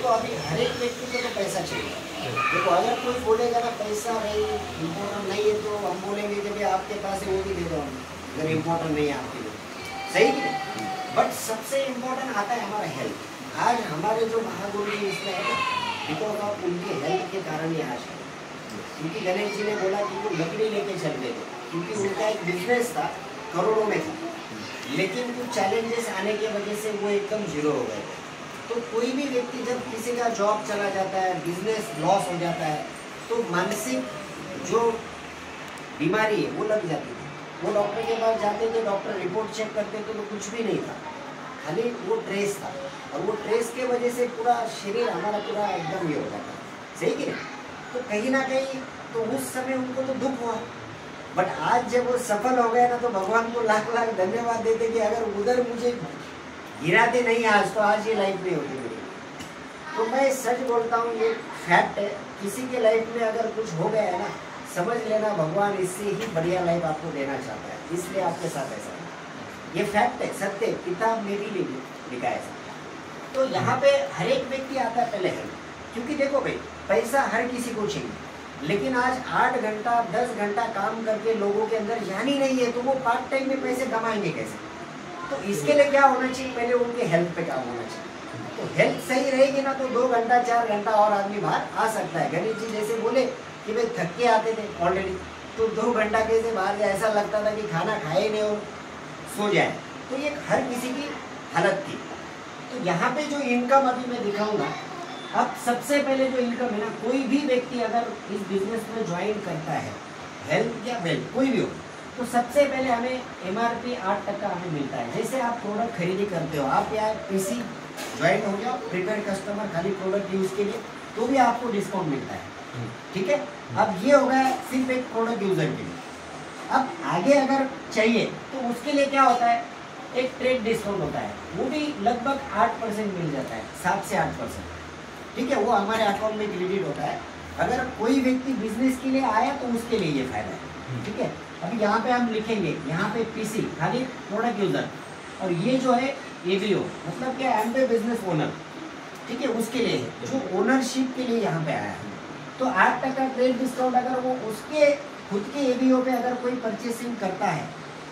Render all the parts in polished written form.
देखो अभी हर एक व्यक्ति को तो पैसा चाहिए। देखो अगर कोई बोलेगा ना पैसा भाई इम्पोर्टेंट नहीं है, तो हम बोलेंगे कि भाई आपके पास है वो भी दे दो हमें, अगर इम्पोर्टेंट नहीं है आपके लिए, सही कि नहीं? बट सबसे इम्पोर्टेंट आता है हमारा हेल्थ। आज हमारे जो महागुरु जी इसमें है, बिकॉज ऑफ उनकी हेल्थ के कारण ही आज है। क्योंकि गणेश जी ने बोला कि वो लकड़ी लेके चल गए थे, क्योंकि उनका एक बिजनेस था करोड़ों में था, लेकिन कुछ चैलेंजेस आने की वजह से वो एकदम जीरो हो गए थे। तो कोई भी व्यक्ति जब किसी का जॉब चला जाता है, बिजनेस लॉस हो जाता है, तो मानसिक जो बीमारी है वो लग जाती है। वो डॉक्टर के पास जाते थे, डॉक्टर रिपोर्ट चेक करते थे तो कुछ भी नहीं था, खाली वो ट्रेस था, और वो ट्रेस के वजह से पूरा शरीर हमारा पूरा एकदम ये हो जाता है, सही कि नहीं? तो कहीं ना कहीं तो उस समय उनको तो दुख हुआ, बट आज जब वो सफल हो गए ना, तो भगवान को लाख लाख धन्यवाद देते कि अगर उधर मुझे गिराते नहीं आज, तो आज ये लाइफ नहीं होती मेरी। तो मैं सच बोलता हूँ, ये फैक्ट है। किसी के लाइफ में अगर कुछ हो गया है ना, समझ लेना भगवान इससे ही बढ़िया लाइफ आपको देना चाहता है, इसलिए आपके साथ ऐसा है। ये फैक्ट है, सत्य, किताब में भी लिखा है ऐसा। तो यहाँ पे हर एक व्यक्ति आता है पहले हेल्थ, क्योंकि देखो भाई पैसा हर किसी को चाहिए, लेकिन आज 8 घंटा 10 घंटा काम करके लोगों के अंदर जान ही नहीं है, तो वो पार्ट टाइम में पैसे कमाएंगे कैसे? तो इसके लिए क्या होना चाहिए? पहले उनके हेल्थ पे काम होना चाहिए। तो हेल्थ सही रहेगी ना, तो 2 घंटा 4 घंटा और आदमी बाहर आ सकता है। गणेश जी जैसे बोले कि भाई थक के आते थे ऑलरेडी, तो 2 घंटा कैसे बाहर जाए, ऐसा लगता था कि खाना खाए नहीं और सो जाए। तो ये हर किसी की हालत थी। तो यहाँ पे जो इनकम अभी मैं दिखाऊंगा, अब सबसे पहले जो इनकम है ना, कोई भी व्यक्ति अगर इस बिजनेस में ज्वाइन करता है, हेल्थ या वेल्थ कोई भी हो, तो सबसे पहले हमें MRP 8% हमें मिलता है। जैसे आप प्रोडक्ट खरीदी करते हो, आप यहाँ PC ज्वाइन हो जाओ, प्रीपेड कस्टमर खाली प्रोडक्ट यूज के लिए, तो भी आपको डिस्काउंट मिलता है, ठीक है? अब ये हो गया सिर्फ एक प्रोडक्ट यूजर के लिए। अब आगे अगर चाहिए तो उसके लिए क्या होता है, एक ट्रेड डिस्काउंट होता है, वो भी लगभग 8% मिल जाता है, 7 से 8%, ठीक है? वो हमारे अकाउंट में क्रेडिट होता है। अगर कोई व्यक्ति बिजनेस के लिए आया तो उसके लिए ये फायदा है, ठीक है? अभी यहाँ पे हम लिखेंगे, यहाँ पे PC खाली प्रोडक्ट यूजर, और ये जो है ABO मतलब क्या, एम पे बिजनेस ओनर, ठीक है? उसके लिए है, जो ओनरशिप के लिए यहाँ पे आया है। तो 8% ट्रेड डिस्काउंट अगर वो उसके खुद के ABO पे अगर कोई परचेसिंग करता है,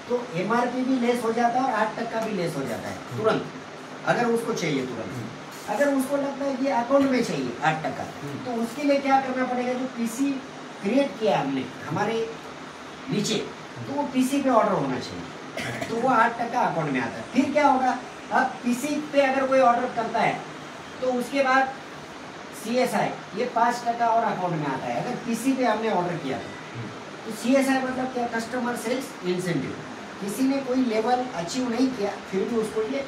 तो MRP भी लेस हो जाता है और 8% भी लेस हो जाता है तुरंत, अगर उसको चाहिए तुरंत। अगर उसको लगता है कि अकाउंट में चाहिए 8%, तो उसके लिए क्या करना पड़ेगा, जो PC क्रिएट किया हमने हमारे नीचे, तो वो PC पे ऑर्डर होना चाहिए, तो वो 8% अकाउंट में आता है। फिर क्या होगा, अब PC पे अगर कोई ऑर्डर करता है, तो उसके बाद CSI ये 5% और अकाउंट में आता है, अगर PC पे हमने ऑर्डर किया तो CSI मतलब क्या, कस्टमर सेल्स इंसेंटिव। किसी ने कोई लेवल अचीव नहीं किया, फिर भी उसको ये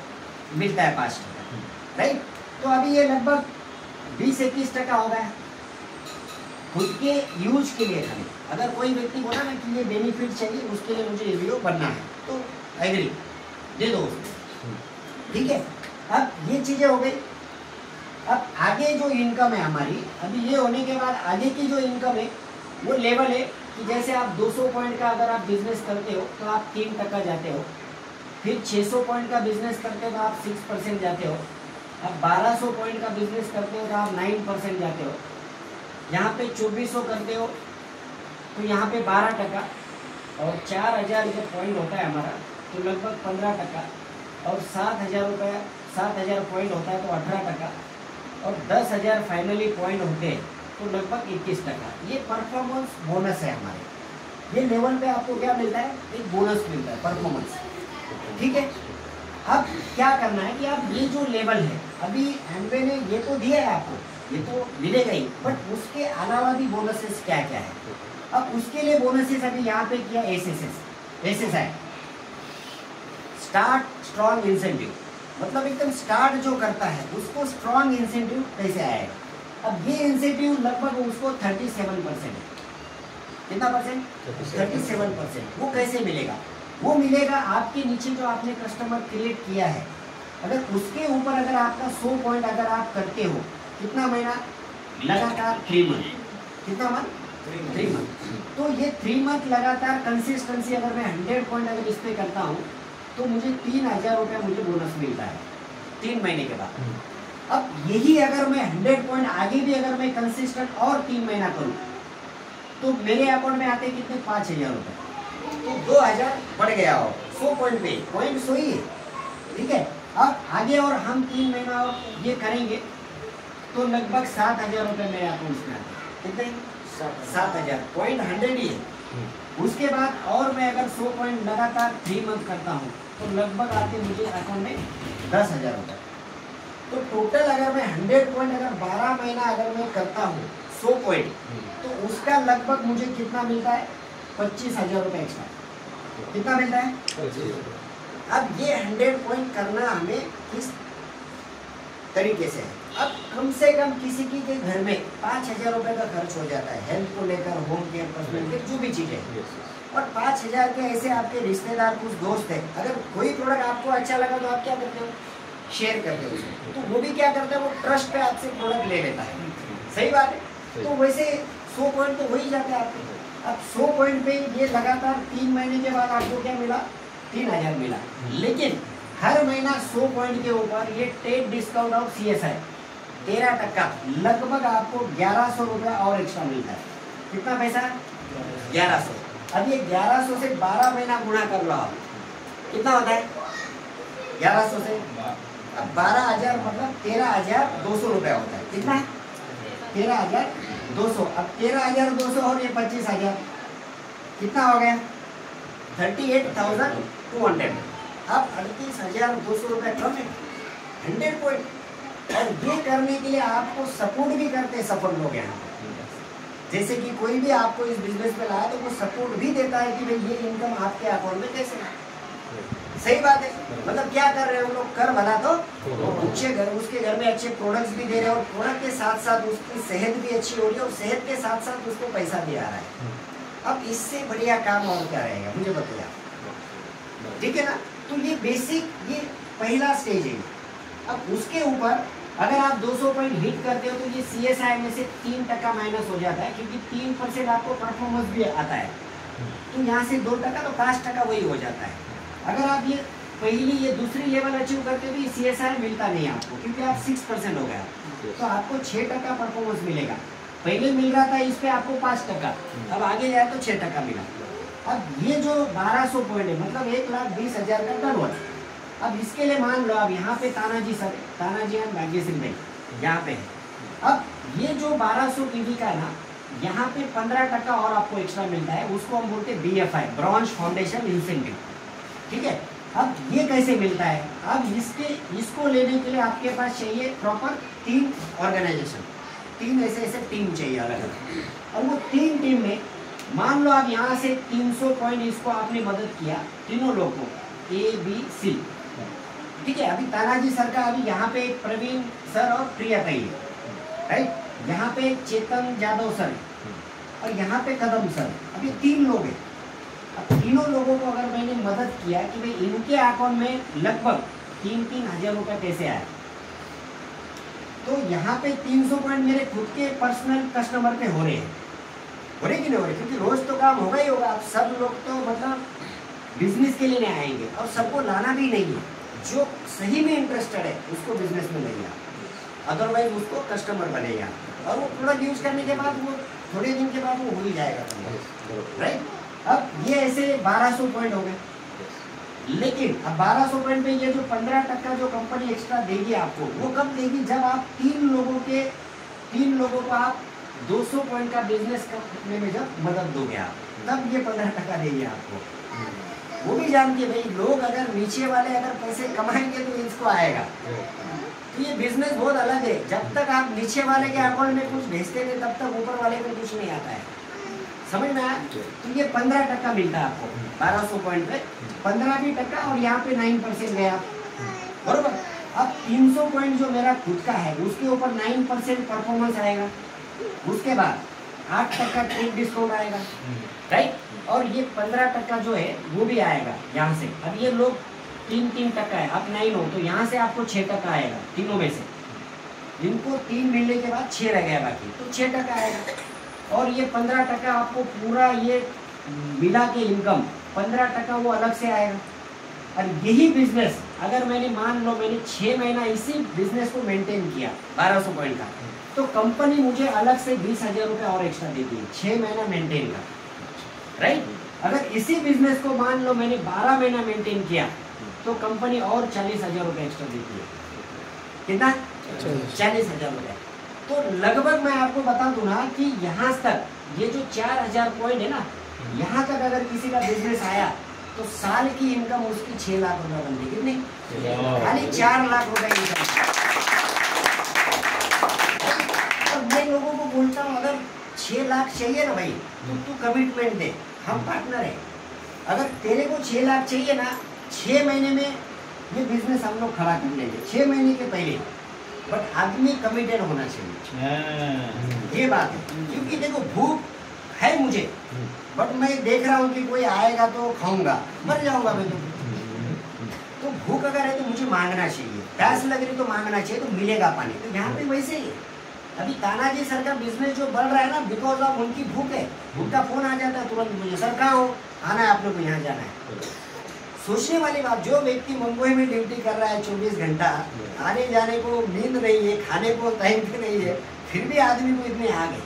मिलता है 5%, राइट? तो अभी ये लगभग 20-21% हो गया खुद के यूज के लिए। खाली अगर कोई व्यक्ति बोला ना कि ये बेनिफिट चाहिए, उसके लिए मुझे ABO बनना है, तो एग्री दे दो उसको, ठीक है? अब ये चीजें हो गई। अब आगे जो इनकम है हमारी, अभी ये होने के बाद आगे की जो इनकम है वो लेवल है कि जैसे आप 200 पॉइंट का अगर आप बिजनेस करते हो तो आप 3% जाते हो, फिर 600 पॉइंट का बिजनेस करते हो तो आप 6% जाते हो, अब 1200 पॉइंट का बिजनेस करते हो तो आप 9% जाते हो, यहाँ पे 2400 करते हो तो यहाँ पे 12%, और 4000 जो पॉइंट होता है हमारा तो लगभग 15%, और 7000 पॉइंट होता है तो 18%, और 10,000 फाइनली पॉइंट होते हैं तो लगभग 21%। ये परफॉर्मेंस बोनस है हमारे। ये लेवल पे आपको क्या मिलता है, एक बोनस मिलता है परफॉर्मेंस, ठीक है? अब क्या करना है कि आप ये जो लेवल है, अभी एमवे ने ये तो दिया है आपको, ये तो मिलेगा ही, बट उसके अलावा भी बोनसेस क्या क्या है। अब उसके लिए बोनसेस अभी यहाँ पे किया SSI स्टार्ट स्ट्रॉन्ग इंसेंटिव, मतलब एकदम स्टार्ट जो करता है उसको स्ट्रॉन्ग इंसेंटिव कैसे आएगा। अब ये इंसेंटिव लगभग उसको 37% है। कितना परसेंट? 37%। वो कैसे मिलेगा? वो मिलेगा आपके नीचे जो आपने कस्टमर क्रिएट किया है, अगर उसके ऊपर अगर आपका 100 पॉइंट अगर आप करते हो, कितना महीना लगातार 3 मंथ, कितना मंथ 3 मंथ, तो ये 3 मंथ लगातार कंसिस्टेंसी अगर मैं 100 पॉइंट अगर इस पे करता हूँ तो मुझे 3000 रुपया मुझे बोनस मिलता है 3 महीने के बाद। अब यही अगर मैं 100 पॉइंट आगे भी अगर मैं कंसिस्टेंट और 3 महीना करूं तो मेरे अकाउंट में आते कितने 5,000 रुपए, तो 2,000 बढ़ गया हो 100 पॉइंट पे, पॉइंट 100 ही है, ठीक है। अब आगे और हम 3 महीना ये करेंगे तो लगभग 7,000 रुपए मेरे अकाउंट में आते, कितने 7,000, पॉइंट 100 ही है। उसके बाद और मैं अगर 100 पॉइंट लगातार 3 मंथ करता हूँ तो लगभग आते मुझे अकाउंट में 10,000 रुपए। तो टोटल अगर मैं 100 पॉइंट अगर 12 महीना अगर मैं करता हूँ 100 पॉइंट, तो उसका लगभग मुझे कितना मिलता है 25,000 रुपए एक्स्ट्रा। कितना मिलता है? अब ये 100 पॉइंट करना हमें किस तरीके से है? अब कम से कम किसी की के घर में 5,000 रुपए का खर्च हो जाता है, हेल्थ को लेकर, होम केयर, पर्सनल केयर, जो भी चीजें, और 5,000 के ऐसे आपके रिश्तेदार कुछ दोस्त है, अगर कोई प्रोडक्ट आपको अच्छा लगा तो आप क्या करते हो? शेयर करते हो उसको। तो वो भी क्या करता है, वो ट्रस्ट पे आपसे प्रोडक्ट ले लेता है। सही बात है। तो वैसे 100 पॉइंट तो हो ही जाते हैं आपके। अब 100 पॉइंट पे ये लगातार 3 महीने के बाद आपको क्या मिला? 3,000 मिला। लेकिन हर महीना 100 पॉइंट के ऊपर ये टेक डिस्काउंट ऑफ CSI 13%, लगभग आपको 1,100 रुपया और एक्स्ट्रा मिलता है। कितना पैसा? 1,100। अब ये 1,100 से 12 महीना गुणा कर लो आप, कितना होता है? 1,100 से अब 12,000 मतलब 13,200 रुपया होता है। कितना है? 13,200। अब 13,200 और ये 25,000 कितना हो गया? 38,200। अब 38,200 रुपये कम है 100 पॉइंट। और ये करने के लिए आपको सपोर्ट भी करते हैं सफल लोग यहाँ। जैसे कि कोई भी आपको इस बिजनेस में लाया तो वो सपोर्ट भी देता है कि भाई ये इनकम आपके अकाउंट में कैसे आए। सही बात है। मतलब क्या कर रहे हैं हम लोग? कर भला तो उसके घर में अच्छे प्रोडक्ट्स भी दे रहे हैं, और प्रोडक्ट के साथ साथ उसकी सेहत भी अच्छी हो रही है, और सेहत के साथ साथ उसको पैसा भी आ रहा है। अब इससे बढ़िया काम और क्या रहेगा, मुझे बताइए आप। ठीक है ना? तो ये बेसिक, ये पहला स्टेज है। अब उसके ऊपर अगर आप 200 पॉइंट हिट करते हो तो ये CSI में से 3% माइनस हो जाता है, क्योंकि 3% आपको परफॉर्मेंस भी आता है। तो यहाँ से 2% तो 5% वही हो जाता है। अगर आप ये पहली ये दूसरी लेवल अचीव करते हो तो ये CSI मिलता नहीं आपको, क्योंकि आप 6% हो गया, तो आपको 6% परफॉर्मेंस मिलेगा। पहले मिल रहा था इस पे आपको 5%, अब आगे जाए तो 6% मिला। अब ये जो 1200 पॉइंट है मतलब 1,20,000 का टर्नओवर। अब इसके लिए मान लो अब यहाँ पे तानाजी सर, तानाजी एंड भाग्यश्री भाई यहाँ पे है। अब ये जो 1200 PV का है ना, यहाँ पे 15% और आपको एक्स्ट्रा मिलता है, उसको हम बोलते हैं BFI, ब्रॉन्ज फाउंडेशन इंसेंटिव। ठीक है। अब ये कैसे मिलता है? अब इसको लेने के लिए आपके पास चाहिए प्रॉपर 3 ऑर्गेनाइजेशन, 3 ऐसे टीम चाहिए अलग अलग। और वो 3 टीम में मान लो आप यहाँ से 300 पॉइंट इसको आपने मदद किया, तीनों लोग को ABC। ठीक है। अभी तानाजी सर का अभी यहाँ पे प्रवीण सर और प्रिया ताई है, राइट। यहाँ पे चेतन यादव सर और यहाँ पे कदम सर, अभी 3 लोग हैं। अब तीनों लोगों को अगर मैंने मदद किया कि भाई इनके अकाउंट में लगभग 3-3 हज़ार रुपये कैसे आए, तो यहाँ पे 300 पॉइंट मेरे खुद के पर्सनल कस्टमर पे हो रहे हैं। हो रहे कि नहीं हो रहे? क्योंकि रोज तो काम होगा ही होगा। आप सब लोग तो मतलब बिजनेस के लिए नहीं आएंगे, और सबको लाना भी नहीं है। जो सही में इंटरेस्टेड है उसको बिजनेस में लाइए, अदरवाइज उसको कस्टमर बनेगा, और वो प्रोडक्ट यूज करने के बाद वो थोड़े दिन के बाद वो हो ही जाएगा, राइट। अब ये ऐसे 1200 पॉइंट हो गए। लेकिन अब 1200 पॉइंट पे ये जो 15% जो कंपनी एक्स्ट्रा देगी आपको, वो कब देगी? जब आप 3 लोगों को आप 200 पॉइंट का बिजनेस करने में जब मदद दोगे आप, तब ये 15% देगी आपको। वो भी जानती है भाई लोग अगर नीचे वाले अगर पैसे कमाएंगे तो इसको आएगा। तो ये बिजनेस बहुत अलग है। जब तक आप नीचे वाले के अकाउंट में कुछ भेजते नहीं तब तक ऊपर वाले में कुछ नहीं आता है। समझ में आया? तो ये 15% मिलता है आपको 1200 पॉइंट पे, 15% और यहाँ पे 9% गया, बरोबर। अब 300 पॉइंट जो मेरा खुद का है उसके ऊपर 9% परफॉर्मेंस आएगा। उसके बाद 8% ट्रेड डिस्काउंट आएगा, राइट। और ये 15% जो है वो भी आएगा यहाँ से। अब ये लोग 3% है, अब 9 हो तो यहाँ से आपको 6% आएगा तीनों में से। इनको 3 मिलने के बाद 6 रह गया बाकी, तो 6% आएगा। और ये 15% आपको पूरा ये मिला के इनकम 15% वो अलग से आएगा। और यही बिजनेस अगर मैंने मान लो मैंने 6 महीना इसी बिजनेस को मेंटेन किया 1200 पॉइंट का, तो कंपनी मुझे अलग से 20,000 रुपये और एक्स्ट्रा देती है 6 महीना मेंटेन का, राइट। अगर इसी बिजनेस को मान लो मैंने 12 महीना मेंटेन किया तो कंपनी और 40,000 रुपये एक्स्ट्रा देती है। कितना? 40,000 रुपये। तो लगभग मैं आपको बता दूं ना कि यहाँ तक ये जो 4,000 पॉइंट है ना, यहाँ तक अगर किसी का बिजनेस आया तो साल की इनकम उसकी 6 लाख रुपए बनती। कितनी? खाली 4 लाख रुपए इनकम। और मैं लोगों को बोलता हूँ अगर 6 लाख चाहिए ना भाई तो तू कमिटमेंट दे, हम पार्टनर है। अगर तेरे को 6 लाख चाहिए ना, 6 महीने में ये बिजनेस हम लोग खड़ा कर लेंगे, 6 महीने के पहले। बट आदमी कमिटेड होना चाहिए, ये बात है। क्योंकि देखो भूख है मुझे, बट मैं देख रहा हूँ कि कोई आएगा तो खाऊंगा, मर जाऊंगा मैं तो भूख अगर है तो मुझे मांगना चाहिए, प्यास लग रही तो मांगना चाहिए, तो मिलेगा पानी। तो यहाँ पे वैसे ही अभी तानाजी सर का बिजनेस जो बढ़ रहा है ना, बिकॉज ऑफ उनकी भूख है। उनका फोन आ जाता है तुरंत, मुझे सर कहाँ हो, आना है आप लोग को, यहाँ जाना है। सोचने वाली बात, जो व्यक्ति मुंबई में ड्यूटी कर रहा है 24 घंटा, आने जाने को नींद नहीं है, खाने को टाइम पे नहीं है, फिर भी आदमी को इतने आ गए।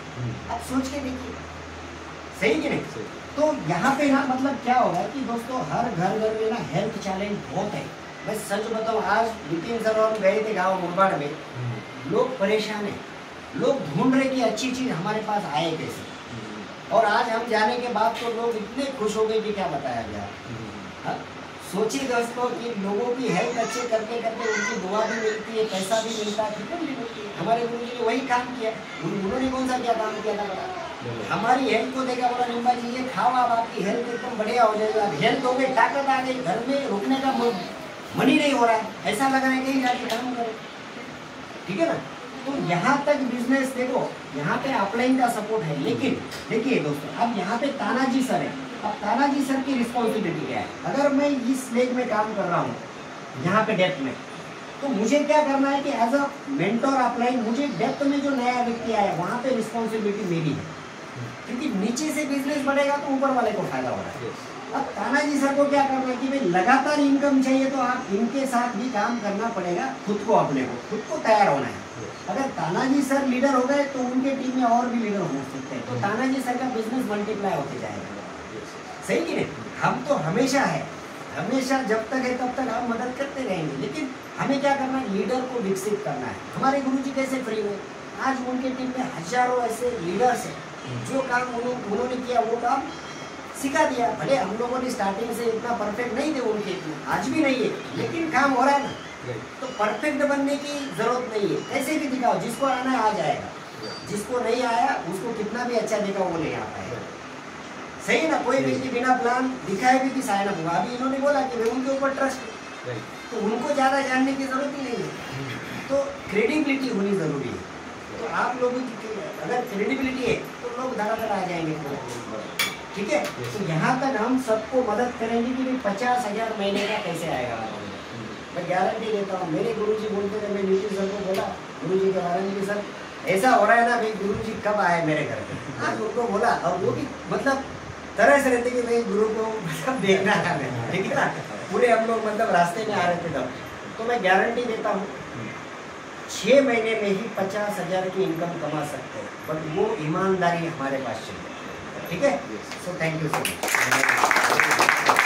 अब सोच के देखिए, सही कि नहीं? तो यहाँ पे ना मतलब क्या हो रहा है कि दोस्तों हर घर में ना हेल्थ चैलेंज बहुत है। मैं सच बताऊँ, आज नितिन सर और गए थे गाँव मुरबाड़ में, लोग परेशान है, लोग ढूंढ रहे कि अच्छी चीज़ हमारे पास आए कैसे। और आज हम जाने के बाद तो लोग इतने खुश हो गए कि क्या बताया गया। सोचिए दोस्तों कि लोगों की हेल्थ अच्छे करते करते उनकी दुआ भी मिलती है, पैसा भी मिलता है, फिक्र भी मिलती है। हमारे गुरु जी ने वही काम किया। उन्होंने कौन सा क्या काम किया था बता? हमारी हेल्थ को देखा, बोला निम्बा जी ये खाओ, आप आपकी हेल्थ एकदम बढ़िया हो जाएगा। हेल्थ हो गई, ताकत आ गई, घर में रुकने का मन ही नहीं हो रहा है, ऐसा लग रहा है कहीं जाके काम करें। ठीक है ना? तो यहाँ तक बिजनेस देखो, यहाँ पे अपलाइन का सपोर्ट है। लेकिन देखिए दोस्तों, अब यहाँ पे तानाजी सर है। अब तानाजी सर की रिस्पॉन्सिबिलिटी क्या है? अगर मैं इस लेग में काम कर रहा हूँ, यहाँ पे डेप्थ में, तो मुझे क्या करना है कि एज अ मेंटोर अपलाइन, मुझे डेप्थ में जो नया व्यक्ति आया वहाँ पे रिस्पॉन्सिबिलिटी मेरी है। क्योंकि नीचे से बिजनेस बढ़ेगा तो ऊपर वाले को फायदा हो रहा है। अब तानाजी सर को क्या करना है कि भाई लगातार इनकम चाहिए तो आप इनके साथ भी काम करना पड़ेगा, खुद को, अपने को खुद को तैयार होना है। अगर तानाजी सर लीडर हो गए तो उनके टीम में और भी लीडर हो सकते हैं, तो तानाजी सर का बिजनेस मल्टीप्लाई होते जाएगा। सही कि नहीं? हम तो हमेशा है, हमेशा जब तक है तब तक हम मदद करते रहेंगे। लेकिन हमें क्या करना है? लीडर को विकसित करना है। हमारे गुरुजी कैसे फ्री हुए? आज उनके टीम में हजारों ऐसे लीडर्स हैं, जो काम उन्होंने किया वो काम सिखा दिया। भले हम लोगों ने स्टार्टिंग से इतना परफेक्ट नहीं थे उनके, आज भी नहीं है, लेकिन काम हो रहा है ना। तो परफेक्ट बनने की जरूरत नहीं है, कैसे भी दिखाओ, जिसको आना है आ जाएगा, जिसको नहीं आया उसको कितना भी अच्छा दिखाओ वो नहीं आ पाएगा। सही ना? कोई व्यक्ति बिना प्लान दिखाए भी साइन अप हुआ। अभी इन्होंने बोला कि मैं उनके ऊपर ट्रस्ट, तो उनको ज़्यादा जानने की जरूरत ही नहीं है। तो क्रेडिबिलिटी होनी जरूरी है। तो आप लोगों की अगर क्रेडिबिलिटी है तो लोग धड़ाधड़ आ जाएंगे। ठीक है? तो यहाँ तक हम सबको मदद करेंगे कि भाई 50,000 महीने का कैसे आएगा। मैं गारंटी देता हूँ। मेरे गुरुजी बोलते थे, मैं नितिन सर को बोला गुरुजी के बारे में कि सर ऐसा हो रहा है ना भाई, गुरुजी कब आए मेरे घर पे। आज उनको बोला, और वो भी मतलब तरह से रहते कि भाई गुरु को मतलब देखना है, ठीक है ना? पूरे हम लोग मतलब रास्ते में आ रहे थे तब। तो मैं गारंटी देता हूँ 6 महीने में ही 50,000 की इनकम कमा सकते हैं, बट वो ईमानदारी हमारे पास चाहिए। ठीक है? So thank you so much.